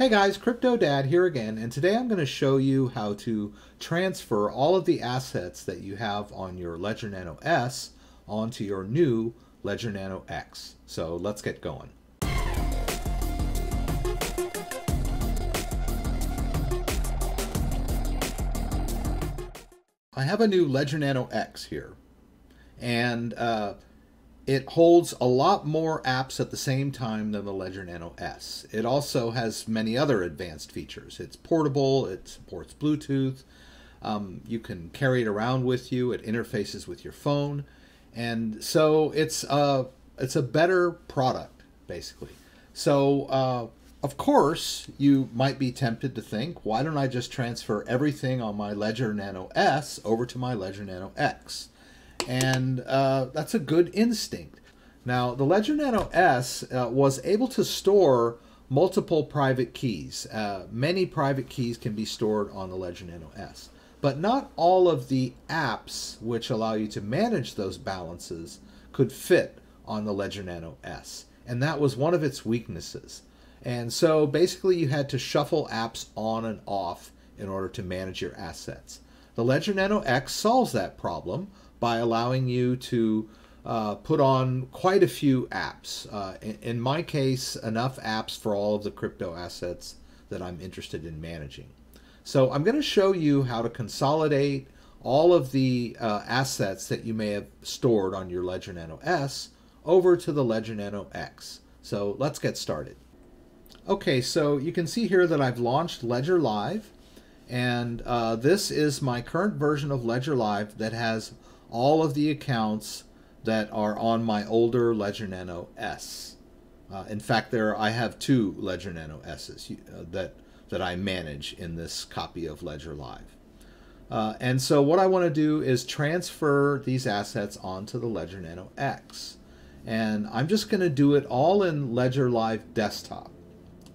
Hey guys, CryptoDad here again, and today I'm going to show you how to transfer all of the assets that you have on your Ledger Nano S onto your new Ledger Nano X. So let's get going. I have a new Ledger Nano X here, and it holds a lot more apps at the same time than the Ledger Nano S. It also has many other advanced features. It's portable, it supports Bluetooth, you can carry it around with you, it interfaces with your phone, and so it's a better product, basically. So, of course, you might be tempted to think, why don't I just transfer everything on my Ledger Nano S over to my Ledger Nano X? And that's a good instinct. Now, the Ledger Nano S was able to store multiple private keys. Many private keys can be stored on the Ledger Nano S, but not all of the apps which allow you to manage those balances could fit on the Ledger Nano S, and that was one of its weaknesses. And so basically you had to shuffle apps on and off in order to manage your assets. The Ledger Nano X solves that problem by allowing you to put on quite a few apps. In my case, enough apps for all of the crypto assets that I'm interested in managing. So I'm going to show you how to consolidate all of the assets that you may have stored on your Ledger Nano S over to the Ledger Nano X. So let's get started. Okay, so you can see here that I've launched Ledger Live, and this is my current version of Ledger Live that has all of the accounts that are on my older Ledger Nano S. In fact, I have two Ledger Nano S's that I manage in this copy of Ledger Live. And so what I want to do is transfer these assets onto the Ledger Nano X. And I'm just going to do it all in Ledger Live Desktop.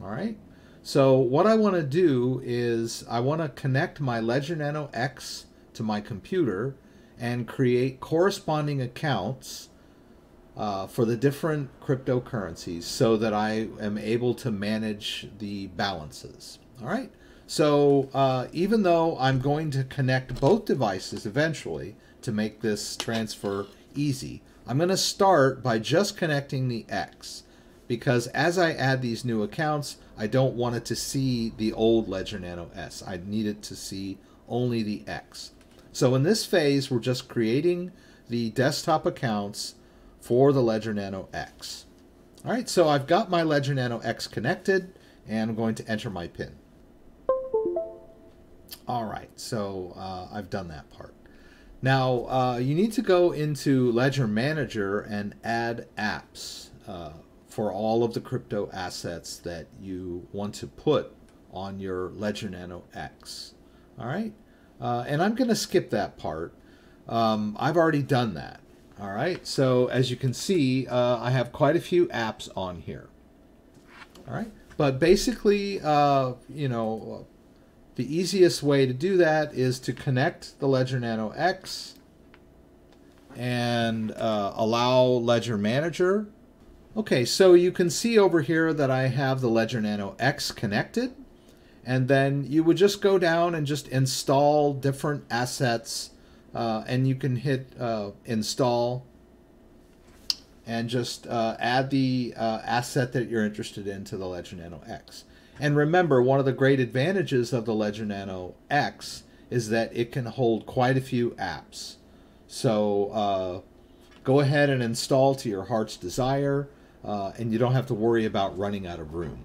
All right. So what I want to do is I want to connect my Ledger Nano X to my computer and create corresponding accounts for the different cryptocurrencies so that I am able to manage the balances. All right. So even though I'm going to connect both devices eventually to make this transfer easy, I'm going to start by just connecting the X, because as I add these new accounts, I don't want it to see the old Ledger Nano S. I need it to see only the X. So in this phase, we're just creating the desktop accounts for the Ledger Nano X. All right, so I've got my Ledger Nano X connected, and I'm going to enter my PIN. All right, so I've done that part. Now, you need to go into Ledger Manager and add apps for all of the crypto assets that you want to put on your Ledger Nano X. All right, and I'm going to skip that part. I've already done that. All right, so as you can see, I have quite a few apps on here. All right, but basically, you know, the easiest way to do that is to connect the Ledger Nano X and allow Ledger Manager. Okay, so you can see over here that I have the Ledger Nano X connected, and then you would just go down and just install different assets, and you can hit install and just add the asset that you're interested in to the Ledger Nano X. And remember, one of the great advantages of the Ledger Nano X is that it can hold quite a few apps. So go ahead and install to your heart's desire, and you don't have to worry about running out of room.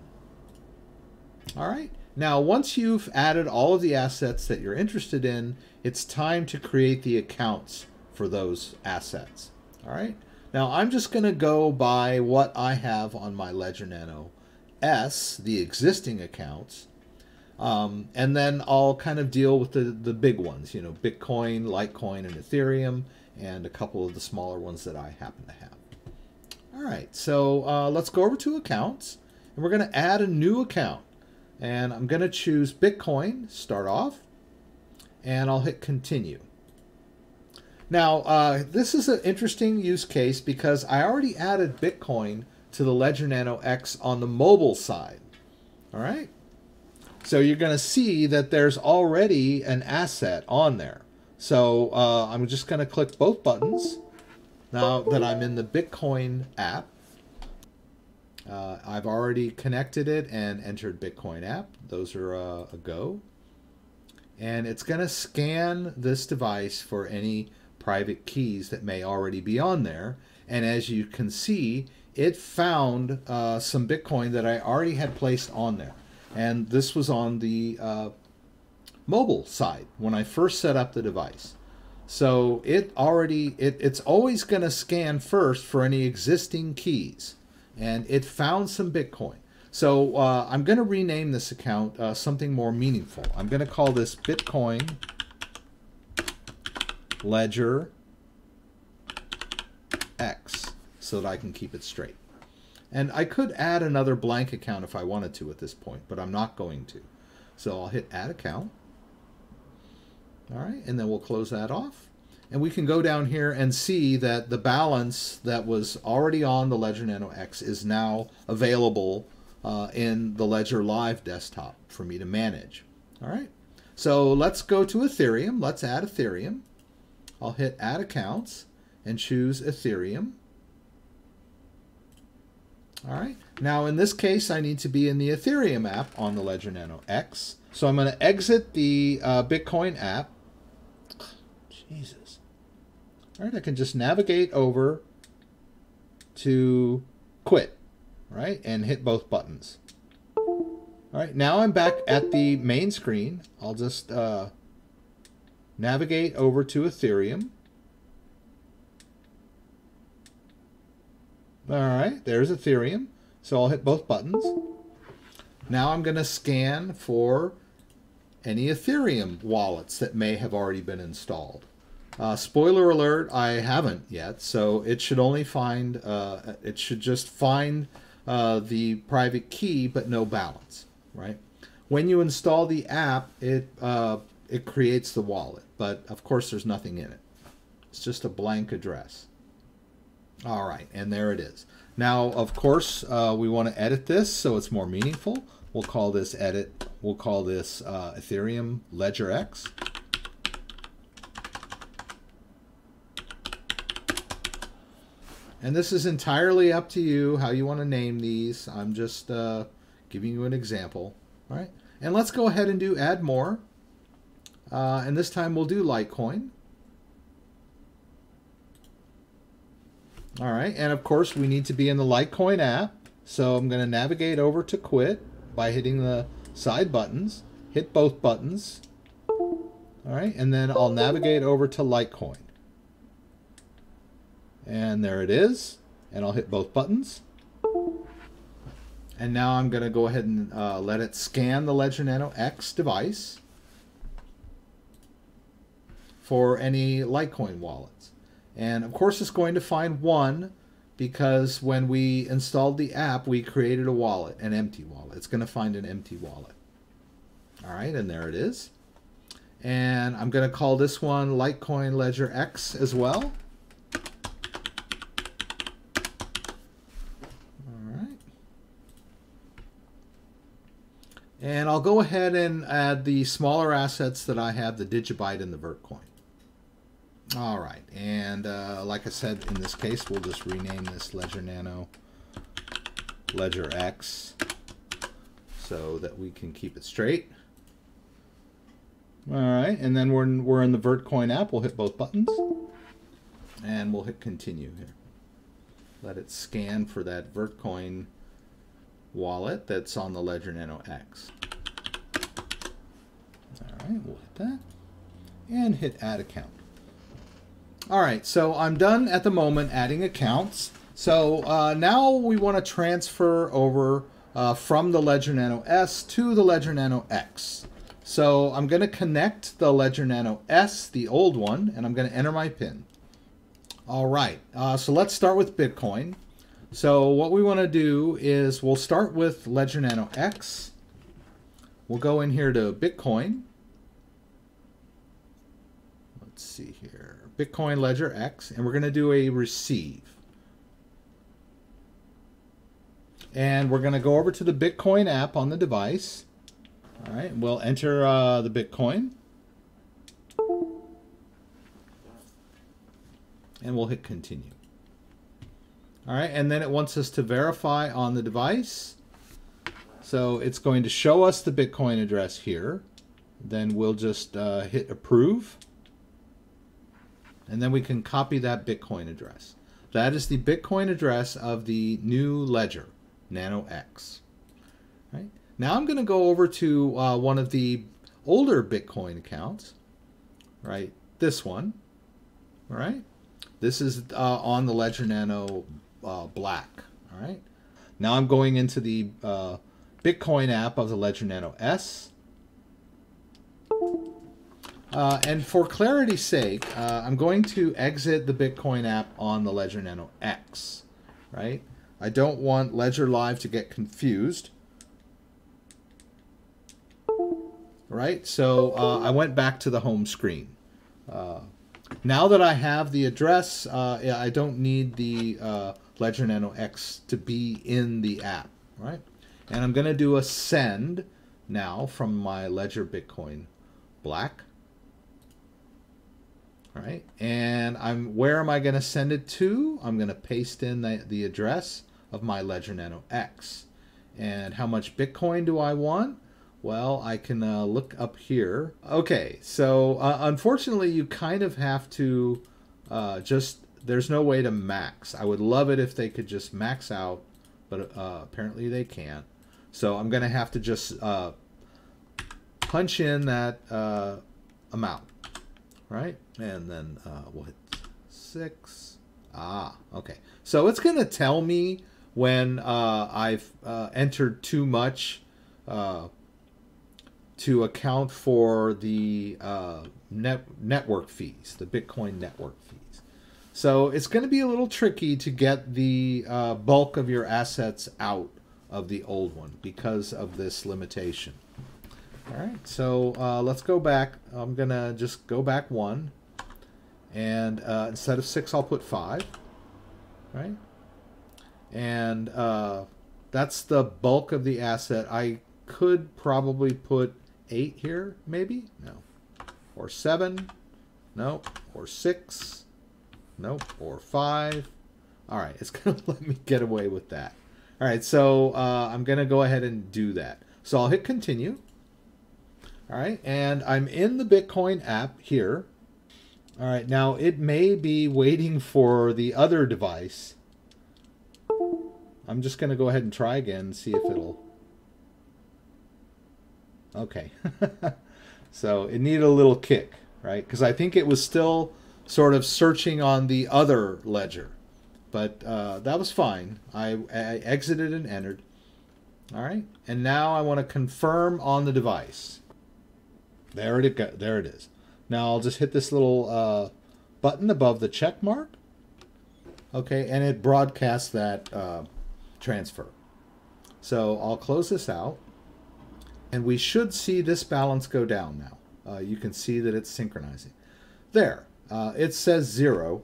All right. Now, once you've added all of the assets that you're interested in, it's time to create the accounts for those assets. All right. Now, I'm just going to go by what I have on my Ledger Nano S, the existing accounts, and then I'll kind of deal with the big ones, you know, Bitcoin, Litecoin, and Ethereum, and a couple of the smaller ones that I happen to have. All right, so let's go over to accounts, and we're going to add a new account. And I'm going to choose Bitcoin, start off, and I'll hit continue. Now, this is an interesting use case because I already added Bitcoin to the Ledger Nano X on the mobile side. All right, So you're going to see that there's already an asset on there. So I'm just going to click both buttons now that I'm in the Bitcoin app. I've already connected it and entered Bitcoin app. Those are a go. And it's going to scan this device for any private keys that may already be on there. And as you can see, it found some Bitcoin that I already had placed on there. And this was on the mobile side when I first set up the device. So it's always going to scan first for any existing keys. And it found some Bitcoin. So I'm going to rename this account something more meaningful. I'm going to call this Bitcoin Ledger X so that I can keep it straight. And I could add another blank account if I wanted to at this point, but I'm not going to. So I'll hit Add Account. All right, and then we'll close that off. And we can go down here and see that the balance that was already on the Ledger Nano X is now available in the Ledger Live desktop for me to manage. All right, so let's go to Ethereum. Let's add Ethereum. I'll hit Add Accounts and choose Ethereum. All right, now in this case, I need to be in the Ethereum app on the Ledger Nano X. So I'm going to exit the Bitcoin app. Jesus. All right, I can just navigate over to quit, right, and hit both buttons. All right, now I'm back at the main screen. I'll just navigate over to Ethereum. All right, there's Ethereum. So I'll hit both buttons. Now I'm going to scan for any Ethereum wallets that may have already been installed. Spoiler alert, I haven't yet, so it should only find, it should just find the private key, but no balance, right? When you install the app, it creates the wallet, but of course there's nothing in it. It's just a blank address. All right, and there it is. Now, of course, we want to edit this so it's more meaningful. We'll call this edit, we'll call this Ethereum Ledger X. And this is entirely up to you how you want to name these. I'm just giving you an example, all right? And let's go ahead and do add more. And this time we'll do Litecoin. All right, and of course we need to be in the Litecoin app. So I'm going to navigate over to quit by hitting the side buttons, hit both buttons. All right, and then I'll navigate over to Litecoin. And there it is, and I'll hit both buttons. And now I'm going to go ahead and let it scan the Ledger Nano X device for any Litecoin wallets. And of course it's going to find one because when we installed the app, we created a wallet, an empty wallet. It's going to find an empty wallet. All right, and there it is. And I'm going to call this one Litecoin Ledger X as well. And I'll go ahead and add the smaller assets that I have, the Digibyte and the Vertcoin. All right, and like I said, in this case, we'll just rename this Ledger Nano Ledger X so that we can keep it straight. All right, and then we're in the Vertcoin app. We'll hit both buttons, and we'll hit continue here. Let it scan for that Vertcoin wallet that's on the Ledger Nano X. All right, we'll hit that and hit add account. All right, so I'm done at the moment adding accounts. So now we want to transfer over from the Ledger Nano S to the Ledger Nano X. So I'm going to connect the Ledger Nano S, the old one, and I'm going to enter my PIN. All right, so let's start with Bitcoin. So what we want to do is we'll start with Ledger Nano X. We'll go in here to Bitcoin. Let's see here. Bitcoin Ledger X, and we're going to do a receive. And we're going to go over to the Bitcoin app on the device. All right, we'll enter the Bitcoin. And we'll hit continue. All right, and then it wants us to verify on the device. So it's going to show us the Bitcoin address here. Then we'll just hit approve. And then we can copy that Bitcoin address. That is the Bitcoin address of the new Ledger Nano X. Right? Now I'm going to go over to one of the older Bitcoin accounts. Right, this one. All right. This is on the Ledger Nano Black. All right. Now I'm going into the Bitcoin app of the Ledger Nano S. And for clarity's sake, I'm going to exit the Bitcoin app on the Ledger Nano X. Right. I don't want Ledger Live to get confused. Right. So I went back to the home screen. Now that I have the address, I don't need the Ledger Nano X to be in the app, right? And I'm going to do a send now from my Ledger Bitcoin Black. All right, and where am I going to send it to? I'm going to paste in the address of my Ledger Nano X. And how much Bitcoin do I want? Well, I can look up here. Okay, so unfortunately, you kind of have to there's no way to max. I would love it if they could just max out, but apparently they can't. So I'm going to have to just punch in that amount, right? And then we'll hit 6. Okay. So it's going to tell me when I've entered too much to account for the network fees, the Bitcoin network fees. So it's going to be a little tricky to get the bulk of your assets out of the old one because of this limitation. All right, so let's go back. I'm going to just go back 1. And instead of 6, I'll put 5. Right? And that's the bulk of the asset. I could probably put 8 here, maybe? No. Or 7? No. Or 6? Nope. Or 5? All right, it's going to let me get away with that. All right, so I'm going to go ahead and do that. So I'll hit continue. All right, and I'm in the Bitcoin app here. All right, now it may be waiting for the other device. I'm just going to go ahead and try again and see if it'll... Okay. So it needed a little kick, right? Because I think it was still sort of searching on the other ledger. But that was fine. I exited and entered. All right. And now I want to confirm on the device. There it is. Now I'll just hit this little button above the check mark. Okay. And it broadcasts that transfer. So I'll close this out. And we should see this balance go down now. You can see that it's synchronizing. There. It says 0,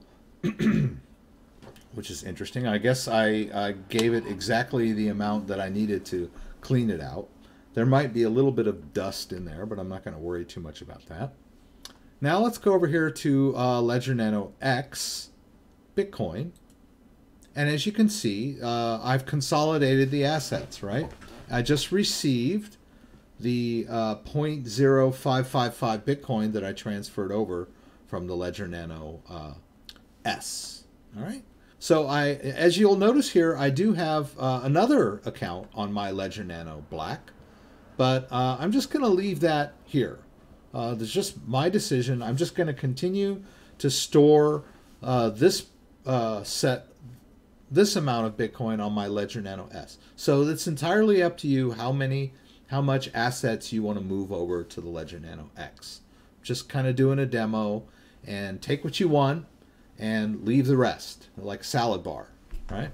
which is interesting. I guess I gave it exactly the amount that I needed to clean it out. There might be a little bit of dust in there, but I'm not going to worry too much about that. Now let's go over here to Ledger Nano X Bitcoin. And as you can see, I've consolidated the assets, right? I just received the 0.0555 Bitcoin that I transferred over from the Ledger Nano S. All right. So as you'll notice here, I do have another account on my Ledger Nano Black, but I'm just going to leave that here. There's just my decision. I'm just going to continue to store this amount of Bitcoin on my Ledger Nano S. So it's entirely up to you how much assets you want to move over to the Ledger Nano X. Just kind of doing a demo, and take what you want and leave the rest, like salad bar, right?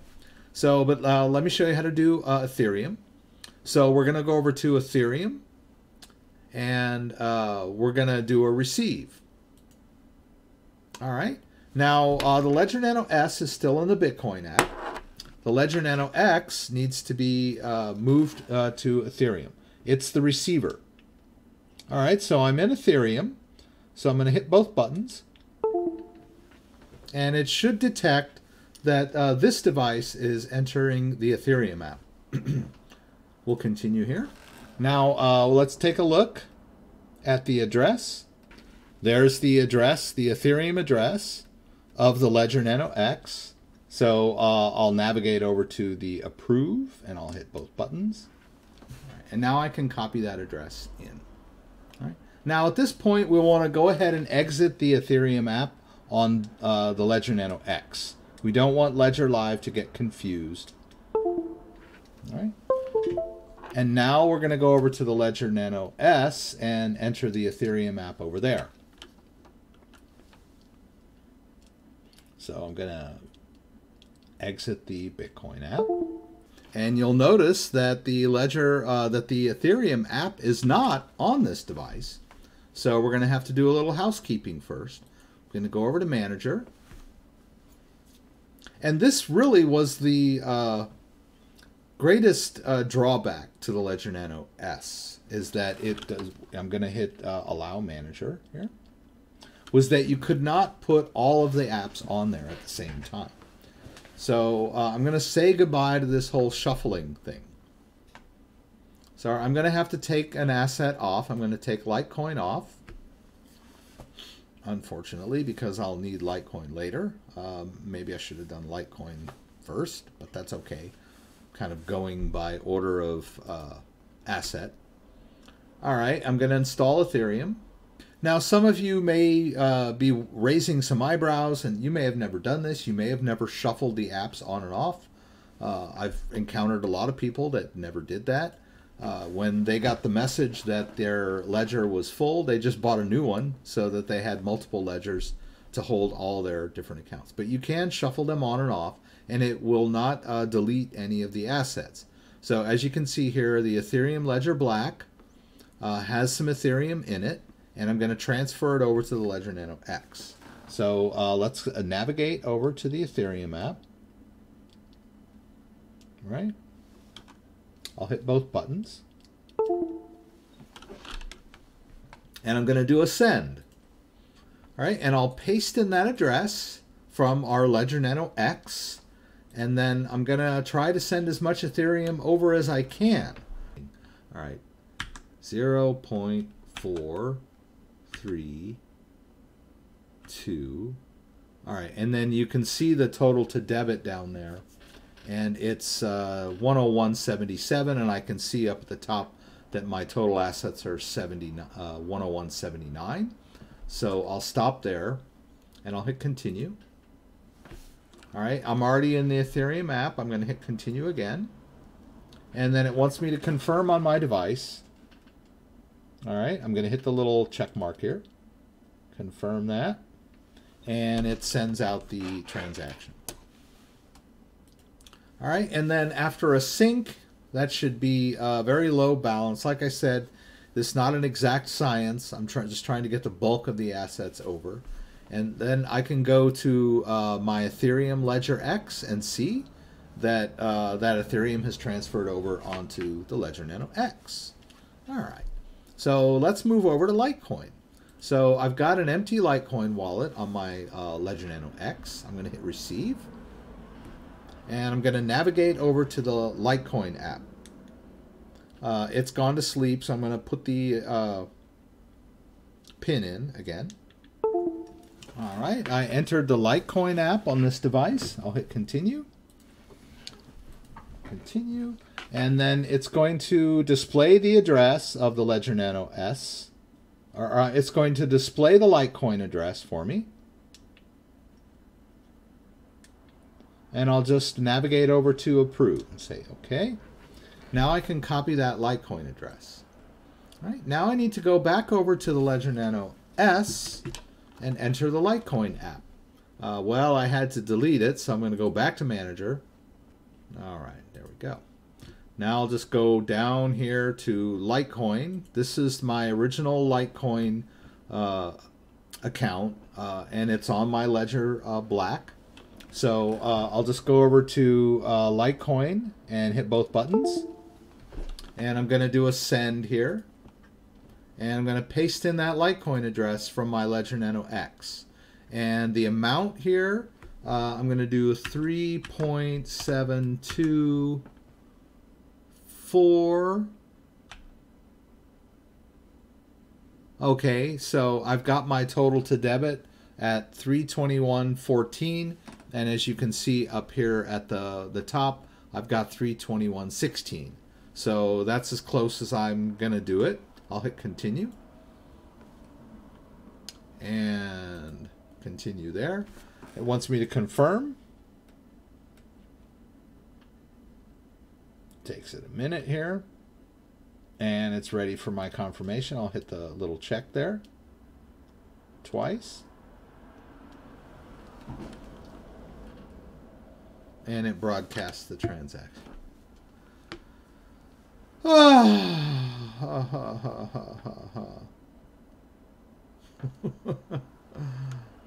So, but let me show you how to do Ethereum. So we're going to go over to Ethereum, and we're going to do a receive. All right. Now, the Ledger Nano S is still in the Bitcoin app. The Ledger Nano X needs to be moved to Ethereum. It's the receiver. All right, so I'm in Ethereum. So I'm going to hit both buttons. And it should detect that this device is entering the Ethereum app. We'll continue here. Now let's take a look at the address. There's the address, the Ethereum address of the Ledger Nano X. So I'll navigate over to the approve and I'll hit both buttons. And now I can copy that address in. All right. Now at this point we want to go ahead and exit the Ethereum app on the Ledger Nano X. We don't want Ledger Live to get confused. All right. And now we're going to go over to the Ledger Nano S and enter the Ethereum app over there. So I'm going to exit the Bitcoin app. And you'll notice that the Ethereum app is not on this device. So we're going to have to do a little housekeeping first. I'm going to go over to Manager. And this really was the greatest drawback to the Ledger Nano S, is that it does, I'm going to hit Allow Manager here, was that you could not put all of the apps on there at the same time. So I'm going to say goodbye to this whole shuffling thing. So I'm going to have to take an asset off. I'm going to take Litecoin off, unfortunately, because I'll need Litecoin later. Maybe I should have done Litecoin first, but that's okay. Kind of going by order of asset. All right, I'm going to install Ethereum. Now, some of you may be raising some eyebrows, and you may have never done this. You may have never shuffled the apps on and off. I've encountered a lot of people that never did that. When they got the message that their ledger was full, they just bought a new one so that they had multiple ledgers to hold all their different accounts. But you can shuffle them on and off, and it will not delete any of the assets. So as you can see here, the Ethereum Ledger Black has some Ethereum in it, and I'm going to transfer it over to the Ledger Nano X. So let's navigate over to the Ethereum app. All right. I'll hit both buttons. And I'm going to do a send. All right, and I'll paste in that address from our Ledger Nano X. And then I'm going to try to send as much Ethereum over as I can. All right, 0.432. All right, and then you can see the total to debit down there. And it's 101.77, and I can see up at the top that my total assets are 101.79. So I'll stop there, and I'll hit continue. All right, I'm already in the Ethereum app. I'm going to hit continue again. And then it wants me to confirm on my device. All right, I'm going to hit the little check mark here. Confirm that. And it sends out the transaction. All right, and then after a sync, that should be a very low balance. Like I said, this is not an exact science. I'm just trying to get the bulk of the assets over. And then I can go to my Ethereum Ledger X and see that that Ethereum has transferred over onto the Ledger Nano X. All right, so let's move over to Litecoin. So I've got an empty Litecoin wallet on my Ledger Nano X. I'm going to hit receive. And I'm going to navigate over to the Litecoin app. It's gone to sleep, so I'm going to put the pin in again. All right, I entered the Litecoin app on this device. I'll hit continue. Continue. And then it's going to display the address of the Ledger Nano S. Or it's going to display the Litecoin address for me. And I'll just navigate over to approve and say OK. Now I can copy that Litecoin address. All right, now I need to go back over to the Ledger Nano S and enter the Litecoin app. Well, I had to delete it, so I'm going to go back to Manager. All right, there we go. Now I'll just go down here to Litecoin. This is my original Litecoin account, and it's on my Ledger Black. So I'll just go over to Litecoin and hit both buttons. And I'm going to do a send here. And I'm going to paste in that Litecoin address from my Ledger Nano X. And the amount here, I'm going to do 3.724. Okay, so I've got my total to debit at 321.14, and as you can see up here at the top, I've got 321.16. So that's as close as I'm gonna do it. I'll hit continue and continue there. It wants me to confirm. Takes it a minute here. And it's ready for my confirmation. I'll hit the little check there twice. And it broadcasts the transaction.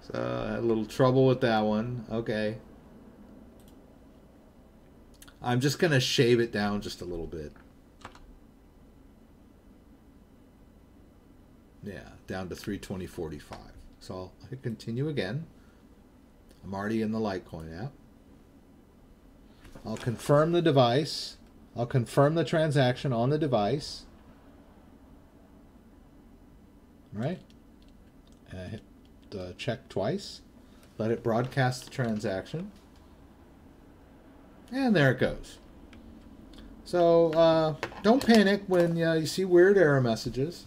So I had a little trouble with that one. Okay. I'm just going to shave it down just a little bit. Yeah, down to 320.45. So I'll hit continue again. I'm already in the Litecoin app. I'll confirm the device. I'll confirm the transaction on the device. Right? And hit check twice. Let it broadcast the transaction. And there it goes. So don't panic when you see weird error messages.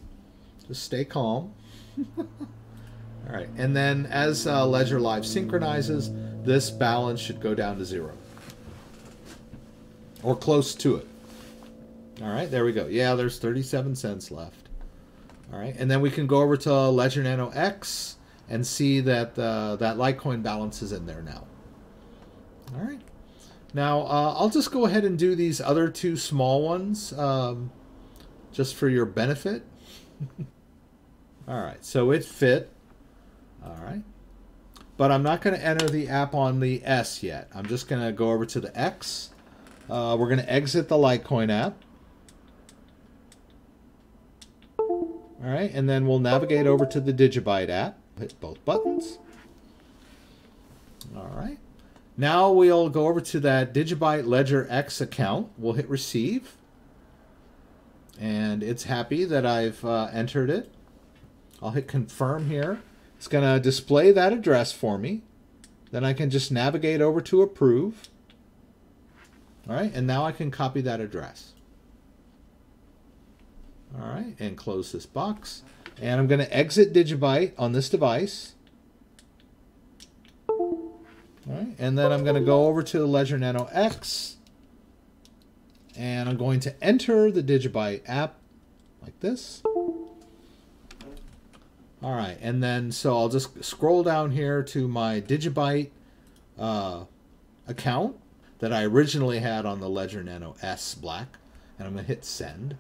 Just stay calm. All right, and then as Ledger Live synchronizes, this balance should go down to 0. Or close to it. All right, there we go. Yeah, there's 37 cents left. All right, and then we can go over to Ledger Nano X and see that that Litecoin balance is in there now. All right. Now, I'll just go ahead and do these other two small ones just for your benefit. All right, so it fit. All right. But I'm not going to enter the app on the S yet. I'm just going to go over to the X. We're going to exit the Litecoin app. All right, and then we'll navigate over to the Digibyte app. Hit both buttons. All right. Now we'll go over to that Digibyte Ledger X account. We'll hit receive. And it's happy that I've entered it. I'll hit confirm here. It's going to display that address for me. Then I can just navigate over to approve. All right, and now I can copy that address. All right, and close this box. And I'm going to exit Digibyte on this device. All right, and then I'm going to go over to the Ledger Nano X. And I'm going to enter the Digibyte app like this. All right, and then so I'll just scroll down here to my Digibyte account that I originally had on the Ledger Nano S Black, and I'm going to hit send.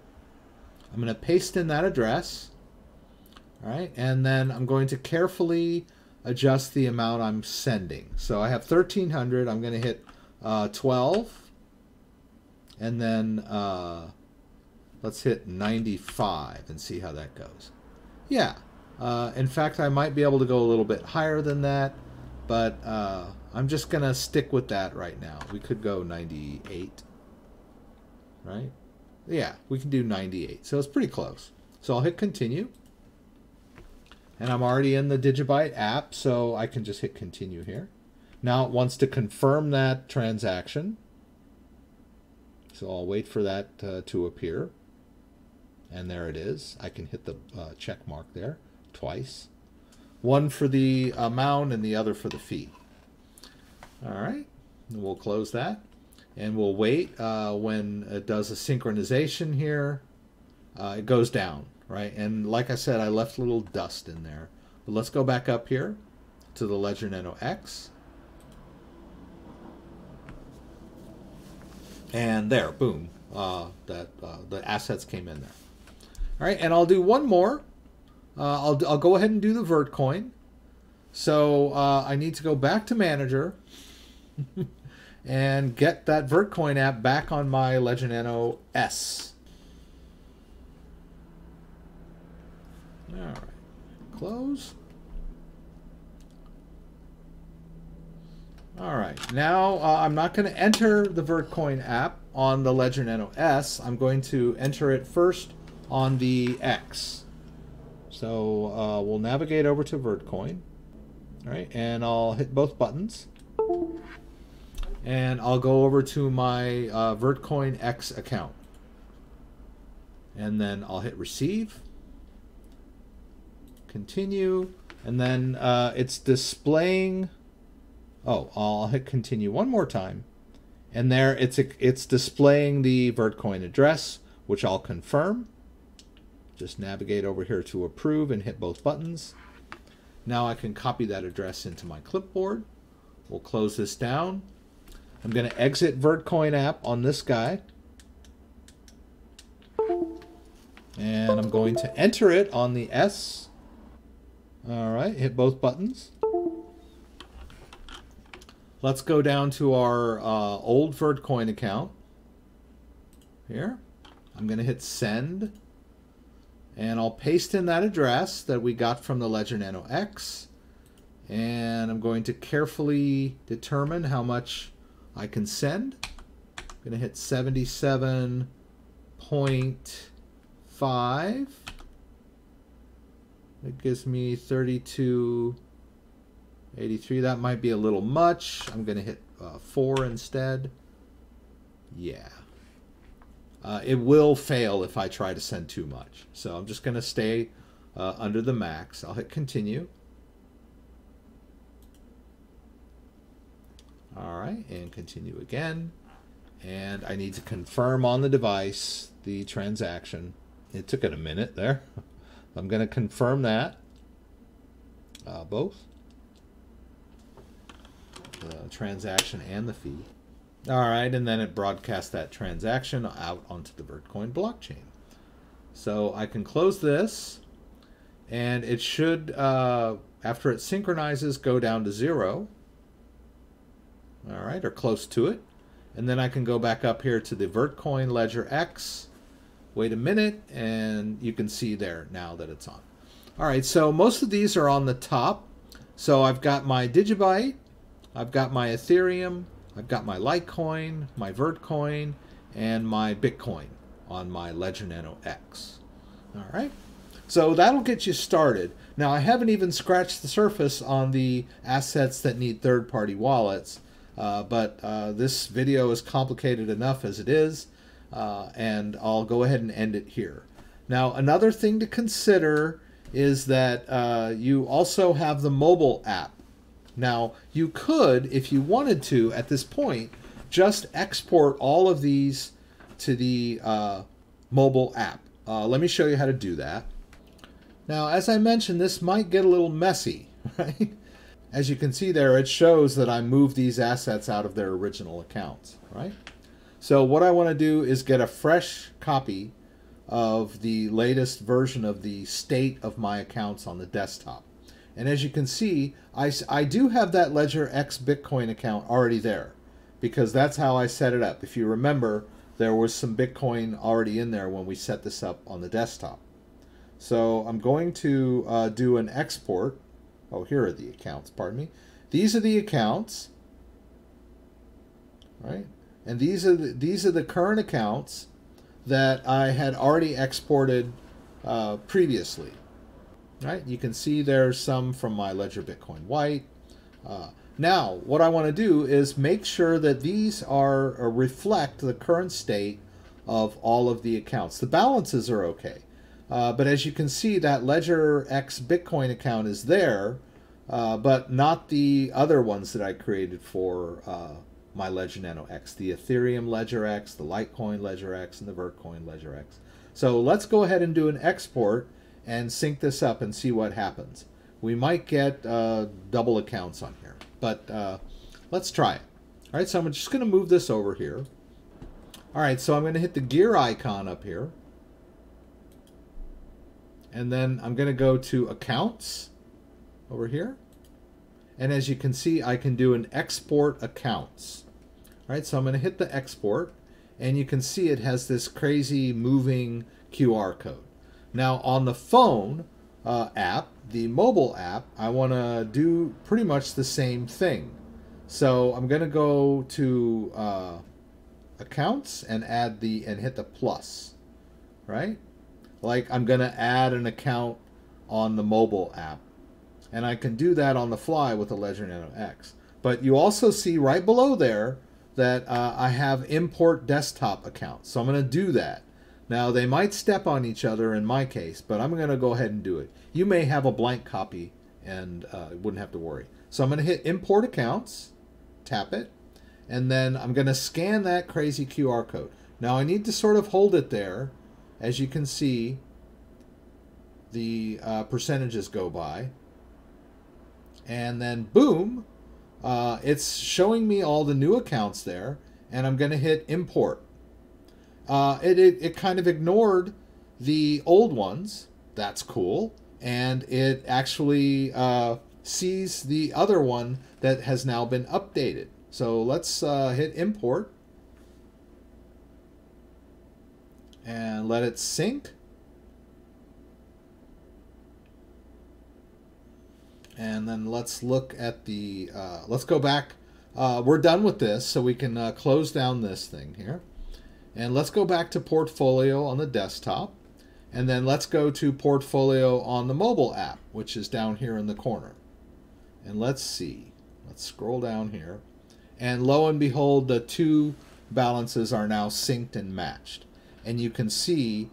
I'm going to paste in that address. All right, and then I'm going to carefully adjust the amount I'm sending. So I have 1,300. I'm going to hit 12, and then let's hit 95 and see how that goes. Yeah. In fact, I might be able to go a little bit higher than that, but I'm just going to stick with that right now. We could go 98, right? Yeah, we can do 98. So it's pretty close. So I'll hit continue. And I'm already in the Digibyte app, so I can just hit continue here. Now it wants to confirm that transaction. So I'll wait for that to appear. And there it is. I can hit the check mark there twice. One for the amount and the other for the fee. All right. And we'll close that. And we'll wait when it does a synchronization here. It goes down, right? And like I said, I left a little dust in there. But let's go back up here to the Ledger Nano X. And there, boom. The assets came in there. All right, and I'll do one more. I'll go ahead and do the Vertcoin. So I need to go back to Manager and get that Vertcoin app back on my Ledger Nano S. All right, close. All right, now I'm not going to enter the Vertcoin app on the Ledger Nano S. I'm going to enter it first on the X. So we'll navigate over to Vertcoin. All right, and I'll hit both buttons. And I'll go over to my Vertcoin X account. And then I'll hit receive, continue, and then it's displaying. Oh, I'll hit continue one more time, and there it's displaying the Vertcoin address, which I'll confirm. Just navigate over here to approve and hit both buttons. Now I can copy that address into my clipboard. We'll close this down. I'm going to exit Vertcoin app on this guy. And I'm going to enter it on the S. All right, hit both buttons. Let's go down to our old Vertcoin account. Here. I'm going to hit send. And I'll paste in that address that we got from the Ledger Nano X. And I'm going to carefully determine how much I can send. I'm going to hit 77.5. That gives me 32.83. That might be a little much. I'm going to hit 4 instead. Yeah. It will fail if I try to send too much. So I'm just going to stay under the max. I'll hit continue. All right, and continue again. And I need to confirm on the device the transaction. It took it a minute there. I'm going to confirm that. Both. The transaction and the fee. All right, and then it broadcasts that transaction out onto the Vertcoin blockchain. So I can close this, and it should, after it synchronizes, go down to 0. All right, or close to it. And then I can go back up here to the Vertcoin Ledger X. Wait a minute, and you can see there now that it's on. All right, so most of these are on the top. So I've got my Digibyte, I've got my Ethereum, I've got my Litecoin, my Vertcoin, and my Bitcoin on my Ledger Nano X. All right, so that'll get you started. Now, I haven't even scratched the surface on the assets that need third-party wallets, but this video is complicated enough as it is, and I'll go ahead and end it here. Now, another thing to consider is that you also have the mobile app. Now, you could, if you wanted to, at this point, just export all of these to the mobile app. Let me show you how to do that. Now, as I mentioned, this might get a little messy, right? As you can see there, it shows that I moved these assets out of their original accounts, right? So what I want to do is get a fresh copy of the latest version of the state of my accounts on the desktop. And as you can see, I do have that Ledger X Bitcoin account already there, because that's how I set it up. If you remember, there was some Bitcoin already in there when we set this up on the desktop. So I'm going to do an export. Oh, here are the accounts, pardon me. These are the accounts, right? And these are the current accounts that I had already exported previously. Right? You can see there's some from my Ledger Bitcoin White. Now, what I want to do is make sure that these are reflect the current state of all of the accounts. The balances are okay. But as you can see, that Ledger X Bitcoin account is there, but not the other ones that I created for my Ledger Nano X. The Ethereum Ledger X, the Litecoin Ledger X, and the Vertcoin Ledger X. So let's go ahead and do an export and sync this up and see what happens. We might get double accounts on here, but let's try it. All right, so I'm just going to move this over here. All right, so I'm going to hit the gear icon up here. And then I'm going to go to accounts over here. And as you can see, I can do an export accounts. All right, so I'm going to hit the export. And you can see it has this crazy moving QR code. Now on the phone, app, the mobile app, I want to do pretty much the same thing. So I'm going to go to accounts and hit the plus, right? Like I'm going to add an account on the mobile app. And I can do that on the fly with the Ledger Nano X. But you also see right below there that I have import desktop accounts. So I'm going to do that. Now they might step on each other in my case, but I'm going to go ahead and do it. You may have a blank copy and wouldn't have to worry. So I'm going to hit import accounts, tap it, and then I'm going to scan that crazy QR code. Now I need to sort of hold it there. As you can see, the percentages go by. And then boom, it's showing me all the new accounts there, and I'm going to hit import. It kind of ignored the old ones. That's cool. And it actually sees the other one that has now been updated. So let's hit import and let it sync. And then let's look at the, let's go back. We're done with this, so we can close down this thing here. And let's go back to portfolio on the desktop. And then let's go to portfolio on the mobile app, which is down here in the corner. And let's see. Let's scroll down here. And lo and behold, the two balances are now synced and matched. And you can see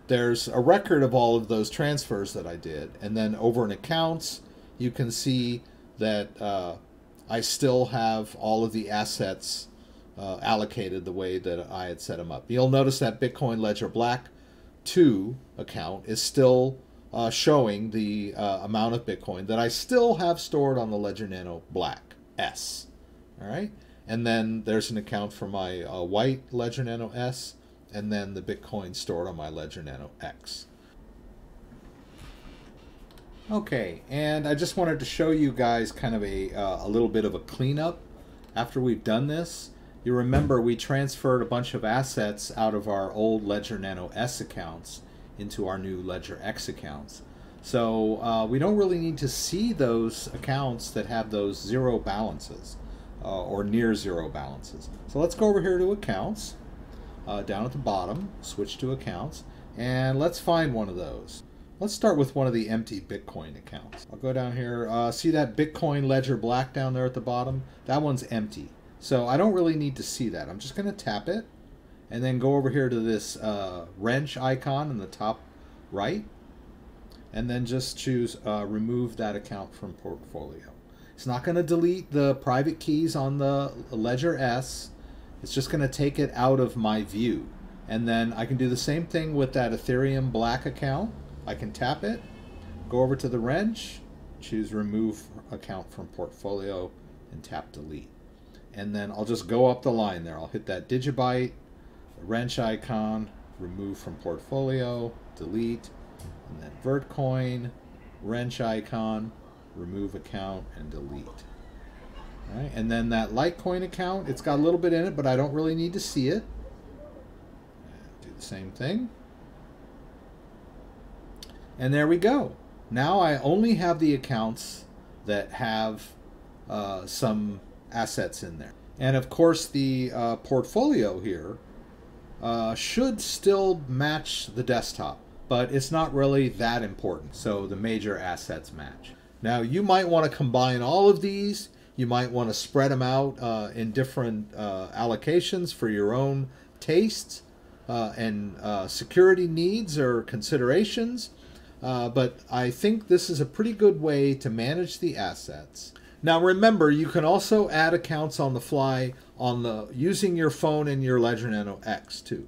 there's a record of all of those transfers that I did. And then over in accounts, you can see that I still have all of the assets allocated the way that I had set them up. You'll notice that Bitcoin Ledger Black 2 account is still showing the amount of Bitcoin that I still have stored on the Ledger Nano Black S. All right. And then there's an account for my white Ledger Nano S, and then the Bitcoin stored on my Ledger Nano X. Okay, and I just wanted to show you guys kind of a little bit of a cleanup after we've done this. You remember we transferred a bunch of assets out of our old Ledger Nano S accounts into our new Ledger X accounts. So we don't really need to see those accounts that have those zero balances or near zero balances. So let's go over here to accounts. Down at the bottom, switch to accounts, and let's find one of those. Let's start with one of the empty Bitcoin accounts. I'll go down here. See that Bitcoin Ledger Black down there at the bottom? That one's empty. So I don't really need to see that. I'm just going to tap it and then go over here to this wrench icon in the top right, and then just choose remove that account from portfolio. It's not going to delete the private keys on the Ledger S. It's just going to take it out of my view. And then I can do the same thing with that Ethereum Black account. I can tap it, go over to the wrench, choose remove account from portfolio, and tap delete. And then I'll just go up the line there. I'll hit that Digibyte, wrench icon, remove from portfolio, delete, and then Vertcoin, wrench icon, remove account, and delete. All right, and then that Litecoin account, it's got a little bit in it, but I don't really need to see it. Do the same thing. And there we go. Now I only have the accounts that have some assets in there. And of course the portfolio here should still match the desktop, but it's not really that important. So the major assets match. Now you might want to combine all of these. You might want to spread them out in different allocations for your own tastes and security needs or considerations. But I think this is a pretty good way to manage the assets. Now remember, you can also add accounts on the fly using your phone and your Ledger Nano X too.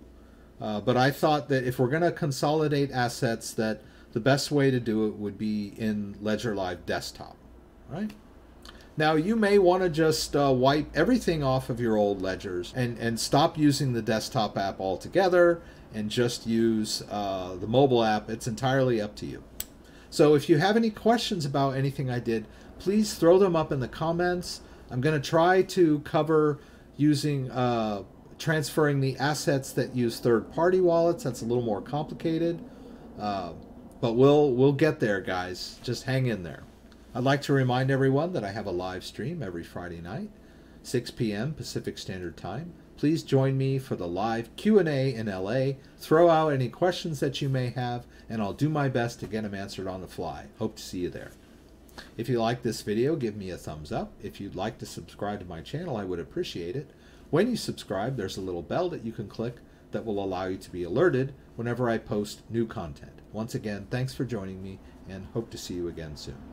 But I thought that if we're going to consolidate assets, that the best way to do it would be in Ledger Live Desktop, right? Now you may want to just wipe everything off of your old ledgers and stop using the desktop app altogether and just use the mobile app. It's entirely up to you. So if you have any questions about anything I did, please throw them up in the comments. I'm going to try to cover using transferring the assets that use third-party wallets. That's a little more complicated. But we'll get there, guys. Just hang in there. I'd like to remind everyone that I have a live stream every Friday night, 6 p.m. Pacific Standard Time. Please join me for the live Q&A in LA. Throw out any questions that you may have, and I'll do my best to get them answered on the fly. Hope to see you there. If you like this video, give me a thumbs up. If you'd like to subscribe to my channel, I would appreciate it. When you subscribe, there's a little bell that you can click that will allow you to be alerted whenever I post new content. Once again, thanks for joining me, and hope to see you again soon.